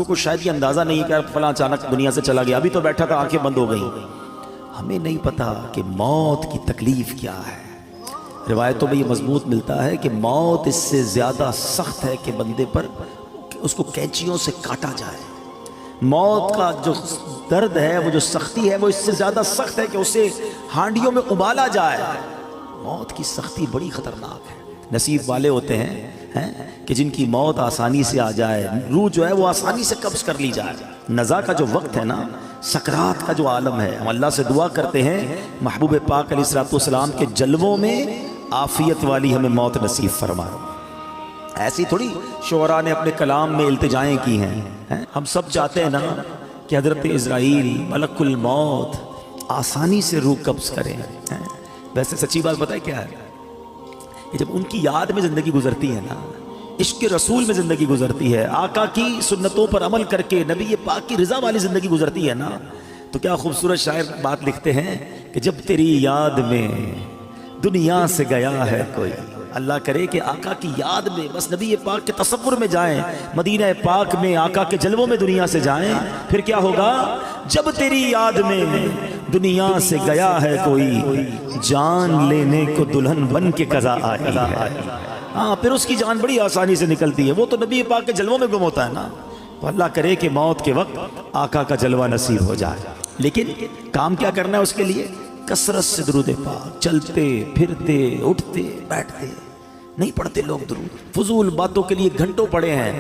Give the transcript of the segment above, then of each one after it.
لوگوں کو شاید یہ اندازہ نہیں کہ فلاں اچانک دنیا سے چلا گیا، ابھی تو بیٹھا تھا آنکھیں بند ہو گئیں۔ ہمیں نہیں پتا کہ موت کی تکلیف کیا ہے۔ روایتوں میں یہ مضبوط ملتا ہے کہ موت اس سے زیادہ سخت ہے کہ بندے پر اس کو کینچیوں سے کاٹا جائے۔ موت کا جو درد ہے، وہ جو سختی ہے، وہ اس سے زیادہ سخت ہے کہ اسے ہانڈیوں میں ابالا جائے۔ موت کی سختی بڑی خطرناک ہے۔ نصیب والے ہوتے ہیں کہ جن کی موت آسانی سے آ جائے، روح جو ہے وہ آسانی سے قبض کر لی جائے۔ نزا کا جو وقت ہے نا، سکرات کا جو عالم ہے، ہم اللہ سے دعا کرتے ہیں محبوب پاک علیہ السلام کے جلووں میں عافیت والی ہمیں موت نصیب فرمائے۔ ایسی تھوڑی شعراء نے اپنے کلام میں التجائیں کی ہیں۔ ہم سب چاہتے ہیں نا کہ حضرت عزرائیل ملک الموت آسانی سے روح قبض کریں۔ ویسے سچی بات بتائے کیا ہے کہ جب ان کی یاد میں زندگی گزرتی ہے نا، عشق رسول میں زندگی گزرتی ہے، آقا کی سنتوں پر عمل کر کے نبی پاک کی رضا والی زندگی گزرتی ہے نا، تو کیا خوبصورت شاعر بات لکھتے ہیں کہ جب تیری یاد میں دنیا سے گیا ہے کوئی، اللہ کرے کہ آقا کی یاد میں بس نبی پاک کے تصور میں جائیں، مدینہ پاک میں آقا کے جلووں میں دنیا سے جائیں، پھر کیا ہوگا؟ جب تیری یاد میں دنیا سے گیا ہے کوئی، جان لینے کو دلہن بن کے قضا آئی ہے۔ ہاں، پھر اس کی جان بڑی آسانی سے نکلتی ہے، وہ تو نبی پاک کے جلووں میں گم ہوتا ہے نا۔ تو اللہ کرے کہ موت کے وقت آقا کا جلوہ نصیب ہو جائے۔ لیکن کام کیا کرنا ہے اس کے لیے؟ کثرت سے درود پاک، چلتے پھرتے اٹھتے بیٹھتے، نہیں پڑھتے لوگ درود، فضول باتوں کے لیے گھنٹوں پڑے ہیں۔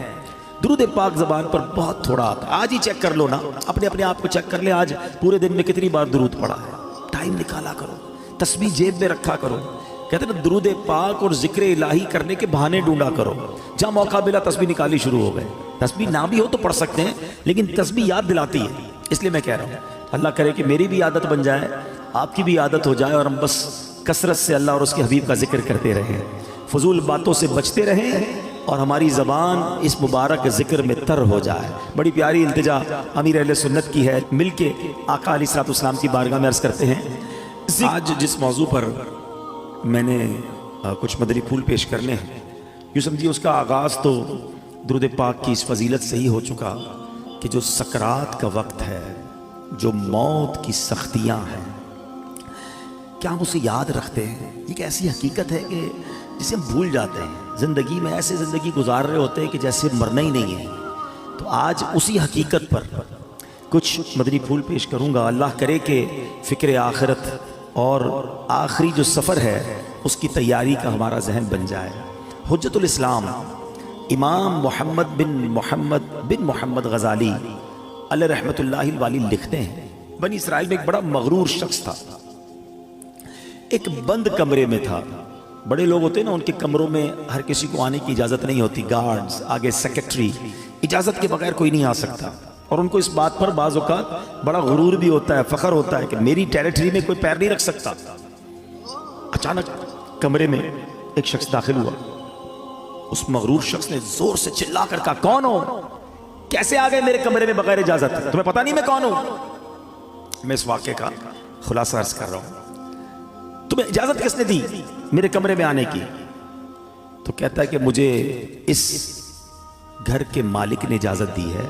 درود پاک زبان پر بہت تھوڑا آتا ہے۔ آج ہی چیک کر لو نا، اپنے آپ کو چیک کر لے، آج پورے دن میں کتنی بار درود پڑھا ہے۔ ٹائم نکالا کرو، تسبیح جیب میں رکھا کرو۔ کہتے ہیں نا، درود پاک اور ذکر الہی کرنے کے بہانے ڈھونڈا کرو۔ جہاں موقع ملا تسبیح نکالی شروع ہو گئے۔ تسبیح نہ بھی ہو تو پڑھ سکتے ہیں، لیکن تسبیح یاد دلاتی ہے۔ اس لیے میں کہہ رہا ہوں اللہ کرے کہ میری بھی عادت بن جائے، آپ کی بھی عادت ہو جائے، اور ہم بس کثرت سے اللہ اور اس کے حبیب کا ذکر کرتے رہیں، فضول باتوں سے بچتے رہیں، اور ہماری زبان اس مبارک ذکر میں تر ہو جائے۔ بڑی پیاری التجا امیر اہل سنت کی ہے، مل کے آقا علیہ السلام کی بارگاہ میں عرض کرتے ہیں۔ آج جس موضوع پر میں نے کچھ مدنی پھول پیش کرنے ہیں، یوں سمجھیے اس کا آغاز تو درود پاک کی اس فضیلت سے ہی ہو چکا کہ جو سکرات کا وقت ہے، جو موت کی سختیاں ہیں، کیا ہم اسے یاد رکھتے ہیں؟ ایک ایسی حقیقت ہے کہ جسے ہم بھول جاتے ہیں۔ زندگی میں ایسے زندگی گزار رہے ہوتے ہیں کہ جیسے مرنا ہی نہیں ہے۔ تو آج اسی حقیقت پر کچھ مدنی پھول پیش کروں گا۔ اللہ کرے کہ فکر آخرت اور آخری جو سفر ہے اس کی تیاری کا ہمارا ذہن بن جائے۔ حجت الاسلام امام محمد بن محمد غزالی علیہ رحمت اللہ الوالی لکھتے ہیں، بنی اسرائیل میں ایک بڑا مغرور شخص تھا، ایک بند کمرے میں تھا۔ بڑے لوگ ہوتے ہیں نا، ان کے کمروں میں ہر کسی کو آنے کی اجازت نہیں ہوتی، گارڈز آگے سیکرٹری، اجازت کے بغیر کوئی نہیں آ سکتا۔ اور ان کو اس بات پر بعض اوقات بڑا غرور بھی ہوتا ہے، فخر ہوتا ہے کہ میری ٹیریٹری میں کوئی پیر نہیں رکھ سکتا۔ اچانک کمرے میں ایک شخص داخل ہوا، اس مغرور شخص نے زور سے چلا کر کہا، کون ہو؟ کیسے آ گئے میرے کمرے میں بغیر اجازت؟ تمہیں پتہ نہیں میں کون ہوں؟ میں اس واقعے کا خلاصہ عرض کر رہا ہوں۔ تمہیں اجازت کس نے دی میرے کمرے میں آنے کی؟ تو کہتا ہے کہ مجھے اس گھر کے مالک نے اجازت دی ہے،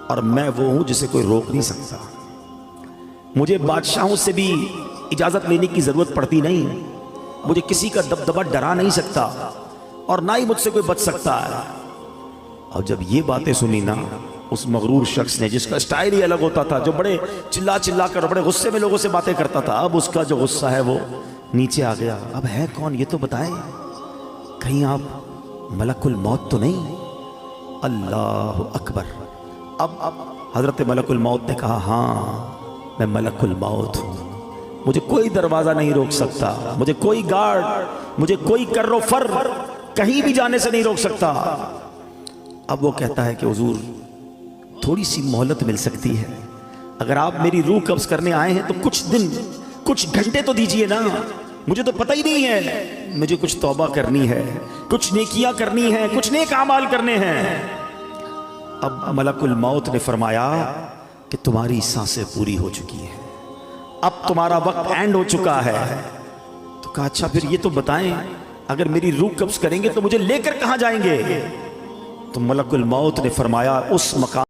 اور میں وہ ہوں جسے کوئی روک نہیں سکتا۔ مجھے بادشاہوں سے بھی اجازت لینے کی ضرورت پڑتی نہیں، مجھے کسی کا دبدبہ ڈرا نہیں سکتا، اور نہ ہی مجھ سے کوئی بچ سکتا ہے۔ اور جب یہ باتیں سنی نا، اس مغرور شخص نے، جس کا سٹائل ہی الگ ہوتا تھا، جو بڑے چلا چلا کر بڑے غصے میں لوگوں سے باتیں کرتا تھا، اب اس کا جو غصہ ہے وہ نیچے آ گیا۔ اب ہے کون یہ تو بتائیں، کہیں آپ ملک الموت تو نہیں؟ اللہ اکبر۔ اب حضرت ملک الموت نے کہا، ہاں میں ملک الموت ہوں، مجھے کوئی دروازہ نہیں روک سکتا، مجھے کوئی گارڈ، مجھے کوئی کر و فر کہیں بھی جانے سے نہیں روک سکتا۔ اب وہ کہتا ہے کہ حضور تھوڑی سی مہلت مل سکتی ہے، اگر آپ میری روح قبض کرنے آئے ہیں تو کچھ دن کچھ گھنٹے تو دیجئے نا، مجھے تو پتہ ہی نہیں ہے، مجھے کچھ توبہ کرنی ہے، کچھ نیکیاں کرنی ہیں، کچھ نیک اعمال کرنے ہیں۔ اب ملک الموت نے فرمایا کہ تمہاری سانسیں پوری ہو چکی ہیں، اب تمہارا وقت اینڈ ہو چکا ہے۔ تو کہا اچھا پھر یہ تو بتائیں، اگر میری روح قبض کریں گے تو مجھے لے کر کہاں جائیں گے؟ تو ملک الموت نے فرمایا اس مقام